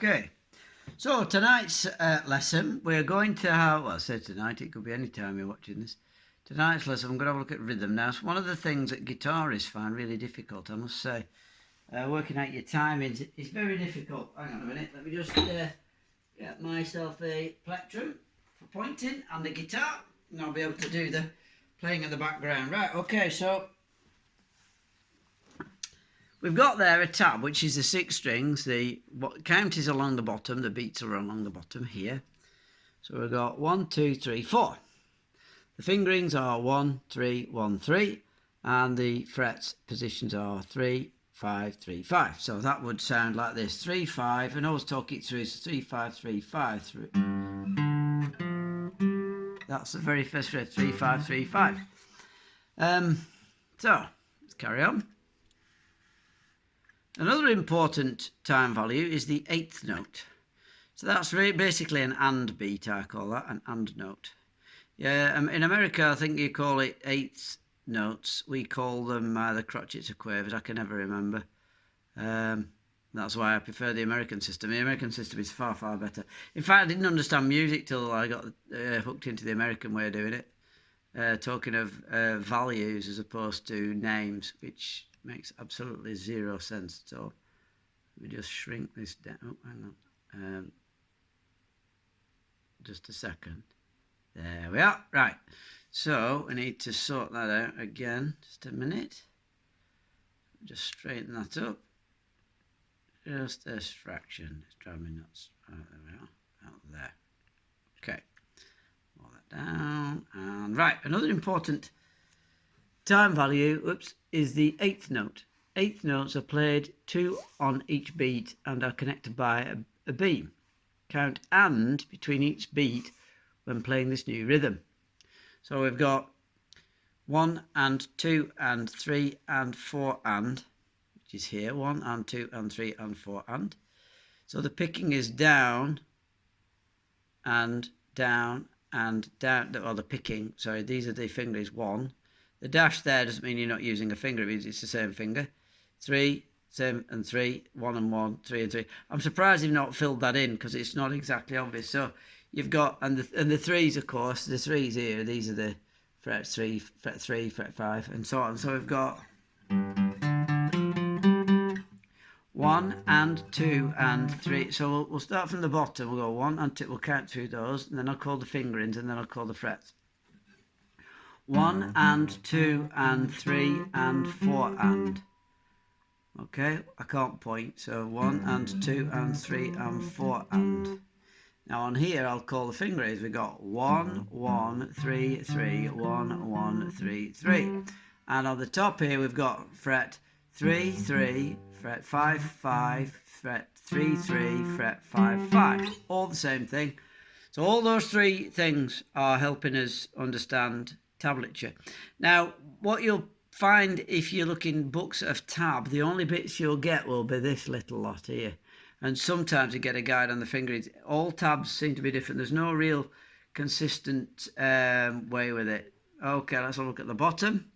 Okay, so tonight's lesson we're going to have, well I say tonight, it could be any time you're watching this. Tonight's lesson I'm going to have a look at rhythm. Now, it's one of the things that guitarists find really difficult, I must say. Working out your timings is very difficult. Hang on a minute, let me just get myself a plectrum for pointing and the guitar, and I'll be able to do the playing in the background. Right, okay, so we've got there a tab, which is the 6 strings. The count is along the bottom, the beats are along the bottom here. So we've got 1, 2, 3, 4. The fingerings are 1, 3, 1, 3, and the frets positions are 3, 5, 3, 5. So that would sound like this: 3, 5, and always talk it through. It's 3, 5, 3, 5. 3. That's the very first fret: 3, 5, 3, 5. So let's carry on. Another important time value is the 8th note. So that's really basically an and beat, I call that, an and note. Yeah, in America I think you call it 8th notes. We call them either crotchets or quavers, I can never remember. That's why I prefer the American system. The American system is far, far better. In fact, I didn't understand music till I got hooked into the American way of doing it. Talking of values as opposed to names, which makes absolutely zero sense at all. Let me just shrink this down. Oh, hang on. Just a second. There we are. Right. So we need to sort that out again. Just a minute. Just straighten that up. Just this fraction. It's driving me nuts. Right, there we are. Out there. Okay. Roll that down. And right. Another important time value, is the 8th note. 8th notes are played 2 on each beat and are connected by a beam. Count and between each beat when playing this new rhythm. So we've got 1 and 2 and 3 and 4 and, which is here, 1 and 2 and 3 and 4 and. So the picking is down and down and down, or the picking, sorry, these are the fingers, 1. The dash there doesn't mean you're not using a finger, it means it's the same finger. 3, same and 3, 1 and 1, 3 and 3. I'm surprised you've not filled that in because it's not exactly obvious. So you've got, and the 3s, of course, the 3s here, these are the fret 3, fret 3, fret 5, and so on. So we've got 1 and 2 and 3. So we'll start from the bottom. We'll go 1 and 2. We'll count through those, and then I'll call the fingerings, and then I'll call the frets. 1 and 2 and 3 and 4 and. Okay, I can't point, so 1 and 2 and 3 and 4 and. Now on here I'll call the fingerings. We've got 1, 1, 3, 3, 1, 1, 3, 3. And on the top here we've got fret 3, 3, fret 5, 5, fret 3, 3, fret 5, 5. All the same thing. So all those 3 things are helping us understand tablature. Now what you'll find if you look in books of tab, the only bits you'll get will be this little lot here. And sometimes you get a guide on the fingerings. All tabs seem to be different. There's no real consistent way with it. Okay, let's have a look at the bottom.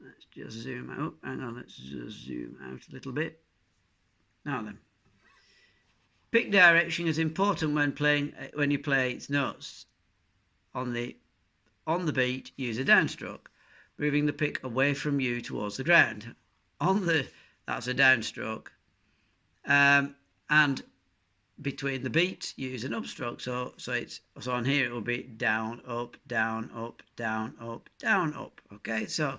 Let's just zoom out. Hang on, let's just zoom out a little bit. Now then. Pick direction is important when you play its notes. On the beat, use a downstroke, moving the pick away from you towards the ground. That's a downstroke. And between the beats, use an upstroke. So on here it will be down, up, down, up, down, up, down, up. Okay, so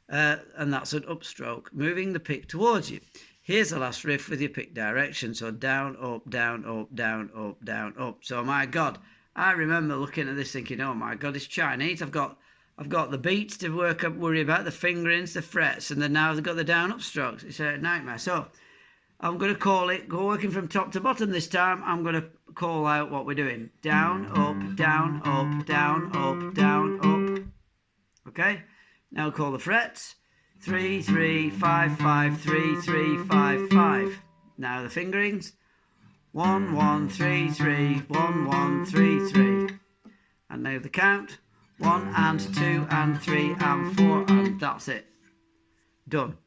and that's an upstroke, moving the pick towards you. Here's the last riff with your pick direction. So down, up, down, up, down, up, down, up. So my God. I remember looking at this thinking, oh my God, it's Chinese. I've got the beats to worry about, the fingerings, the frets, and then now I've got the down up strokes. It's a nightmare. So I'm going to call it, working from top to bottom this time, I'm going to call out what we're doing. Down, up, down, up, down, up, down, up. Okay? Now call the frets. 3, 3, 5, 5, 3, 3, 5, 5. Now the fingerings. 1, 1, 3, 3, 1, 1, 3, 3. And now the count. 1 and 2 and 3 and 4 and that's it. Done.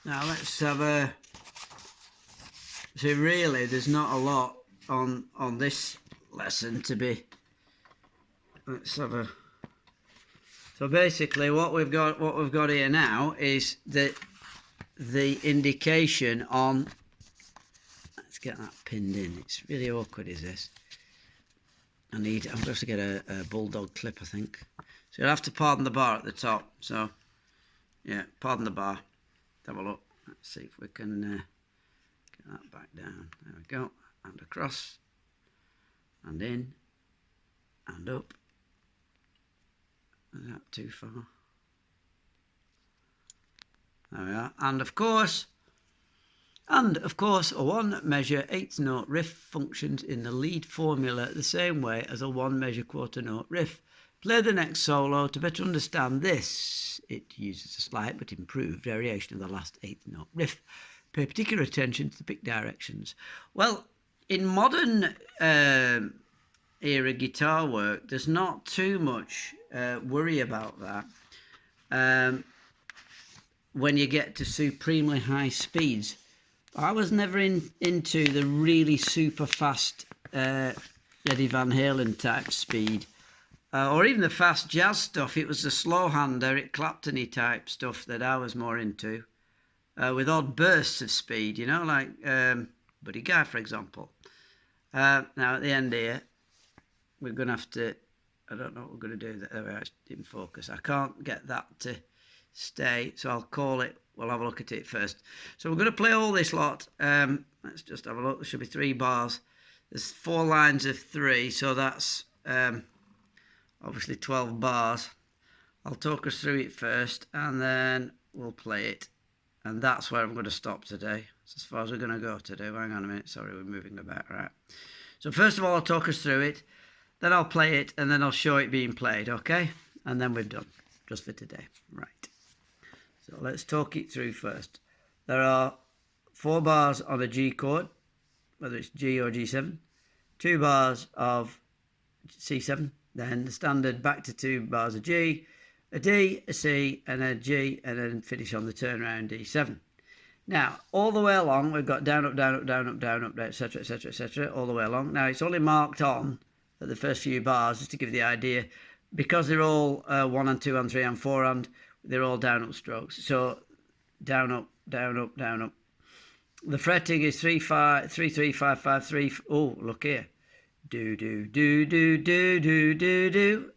Now let's have a So really, there's not a lot on this lesson to be. Let's have a. So basically, what we've got here now is the indication on. Let's get that pinned in. It's really awkward, is this? I'm going to have to get a bulldog clip, I think. So you'll have to pardon the bar at the top. So, yeah, pardon the bar. Let's have a look. Let's see if we can get that back down. There we go. And across. And in. And up. Is that too far? There we are. And of course, a one measure eighth note riff functions in the lead formula the same way as a one measure quarter note riff. Play the next solo. To better understand this, it uses a slight but improved variation of the last eighth note riff. Pay particular attention to the pick directions. Well, in modern era guitar work, there's not too much worry about that when you get to supremely high speeds. I was never into the really super fast Eddie Van Halen type speed, or even the fast jazz stuff. It was the slow hand Eric Clapton-y type stuff that I was more into, with odd bursts of speed, you know, like Buddy Guy, for example. Now at the end here, we're going to have to, I don't know what we're going to do. There, it's in focus. I can't get that to stay, so I'll call it. We'll have a look at it first. So we're going to play all this lot. Let's just have a look. There should be 3 bars. There's 4 lines of 3, so that's obviously 12 bars. I'll talk us through it first, and then we'll play it. And that's where I'm going to stop today. That's as far as we're going to go today. Hang on a minute. Sorry, we're moving about. Right. So first of all, I'll talk us through it. Then I'll play it, and then I'll show it being played, okay? And then we're done, just for today. Right. So let's talk it through first. There are 4 bars on a G chord, whether it's G or G7. 2 bars of C7. Then the standard back to 2 bars of G, a D, a C, and a G, and then finish on the turnaround D7. Now, all the way along, we've got down, up, down, up, down, up, down, up, etc., etc., etc., all the way along. Now, it's only marked on at the first few bars, just to give you the idea, because they're all 1 and 2 and 3 and 4 and they're all down up strokes. So down up, down up, down up. The fretting is 3 5 3 3 5 5 3. Oh, look here. Do do do do do do do do.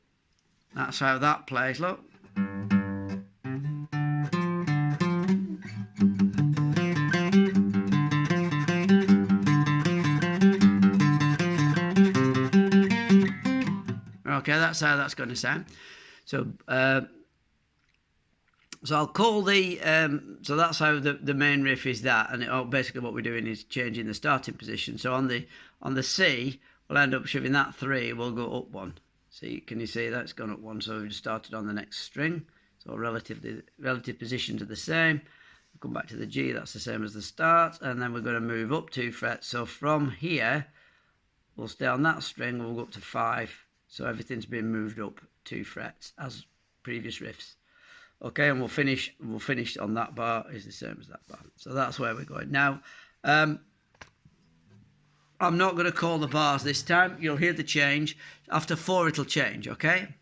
That's how that plays. Look. Okay, that's how that's going to sound. So, so I'll call the, so that's how the main riff is that, and basically what we're doing is changing the starting position. So on the C, we'll end up shoving that 3, we'll go up 1. See, can you see that's gone up 1? So we've started on the next string. So relative positions are the same. We'll come back to the G, that's the same as the start, and then we're going to move up 2 frets. So from here, we'll stay on that string, we'll go up to 5. So everything's been moved up 2 frets as previous riffs. Okay, and we'll finish on that bar is the same as that bar. So that's where we're going. Now, I'm not going to call the bars this time. You'll hear the change. After 4, it'll change, okay?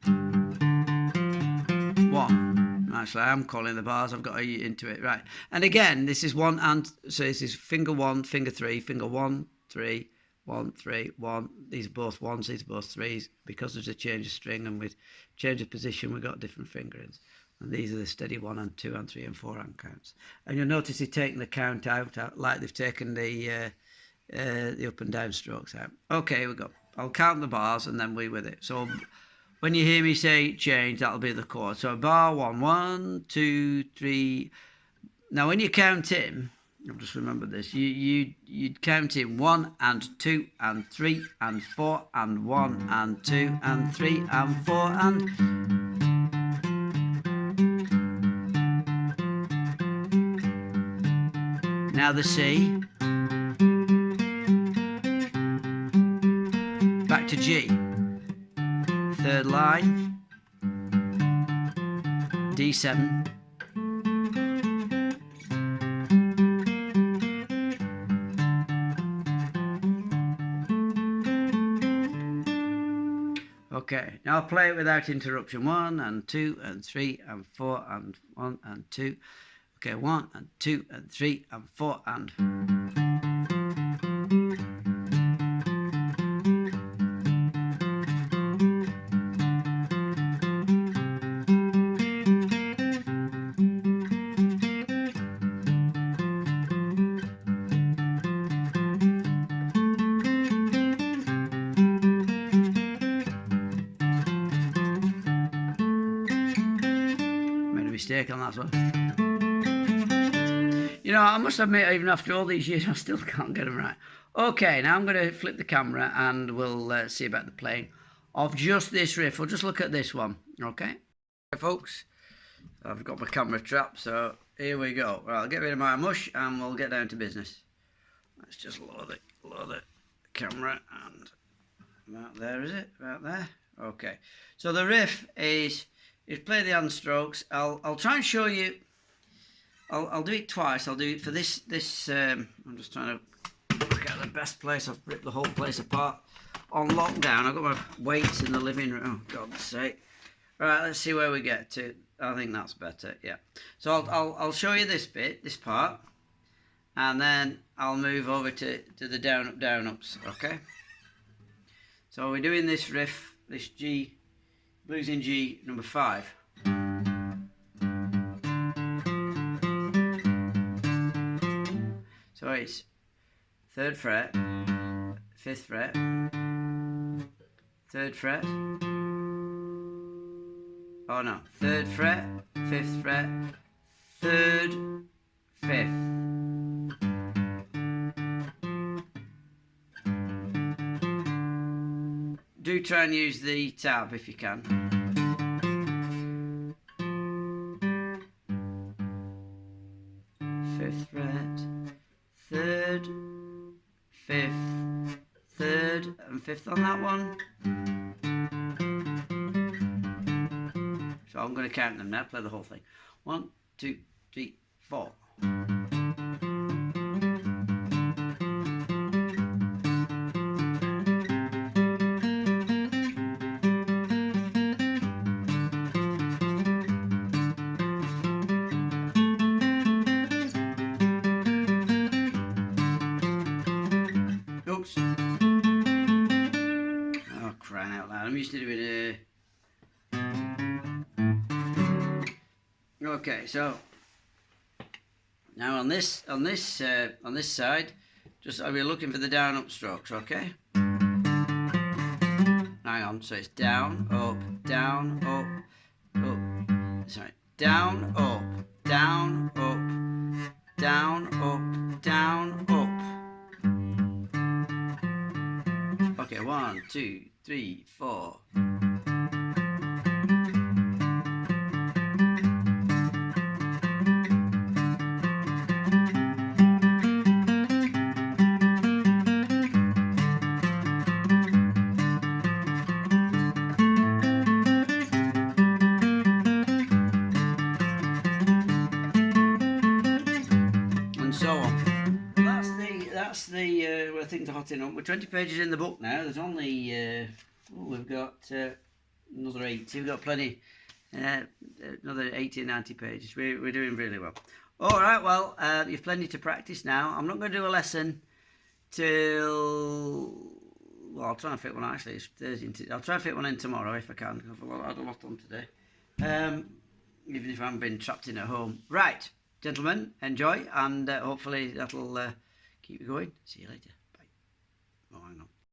1. Actually, I am calling the bars. I've got to get into it. Right. And again, this is 1 and... So this is finger 1, finger 3, finger 1, 3... 1, 3, 1. These are both 1s, these are both 3s. Because there's a change of string and with change of position, we've got different fingerings. And these are the steady 1 and 2 and 3 and 4 and counts. And you'll notice they've taken the count out like they've taken the up and down strokes out. Okay, here we go. I'll count the bars and then we're with it. So when you hear me say change, that'll be the chord. So bar 1, 1, 2, 3. Now when you count in, I've just remembered this. You'd count in 1 and 2 and 3 and 4 and 1 and 2 and 3 and 4 and... Now the C. Back to G. 3rd line. D7. Okay, now I'll play it without interruption. 1 and 2 and 3 and 4 and 1 and 2. Okay, 1 and 2 and 3 and 4 and... mistake on that one. You know, I must admit, even after all these years, I still can't get them right. Okay, now I'm going to flip the camera and we'll see about the playing of just this riff. We'll just look at this one, okay? Okay, folks, I've got my camera trapped, so here we go. Well, I'll get rid of my mush and we'll get down to business. Let's just load the camera and about there, is it? About there? Okay. So the riff is play the hand strokes. I'll try and show you. I'll do it twice. I'll do it for this. I'm just trying to work out the best place. I've ripped the whole place apart on lockdown. I've got my weights in the living room. Oh, God's sake! Right, let's see where we get to. I think that's better. Yeah. So I'll show you this bit, this part, and then I'll move over to the down up down ups. Okay. So we're doing this riff, this G. Blues in G number 5. So it's 3rd fret, 5th fret, 3rd fret. Oh no, 3rd fret, 5th fret, 3rd, 5th. Do try and use the tab if you can. 5th fret, 3rd, 5th, 3rd and 5th on that one. So I'm going to count them now, play the whole thing. 1, 2, 3, 4. Oops. Oh, crying out loud. I'm used to doing it. Okay, so now on this side, just I'll be looking for the down up strokes, okay? Hang on, so it's down, up, sorry, down, up, down, up, down, up, down, up. Okay, 1, 2, 3, 4. That's the where things are hotting up. We're 20 pages in the book now. There's only we've got another 80. We've got plenty, another 80 90 pages. We're doing really well. All right, well, you've plenty to practice now. I'm not going to do a lesson till, well, I'll try and fit one. Actually, it's Thursday. I'll try and fit one in tomorrow if I can. I've had a lot on today, even if I haven't been trapped in at home. Right, gentlemen, enjoy, and hopefully that'll keep you going. See you later. Bye. Oh, hang on.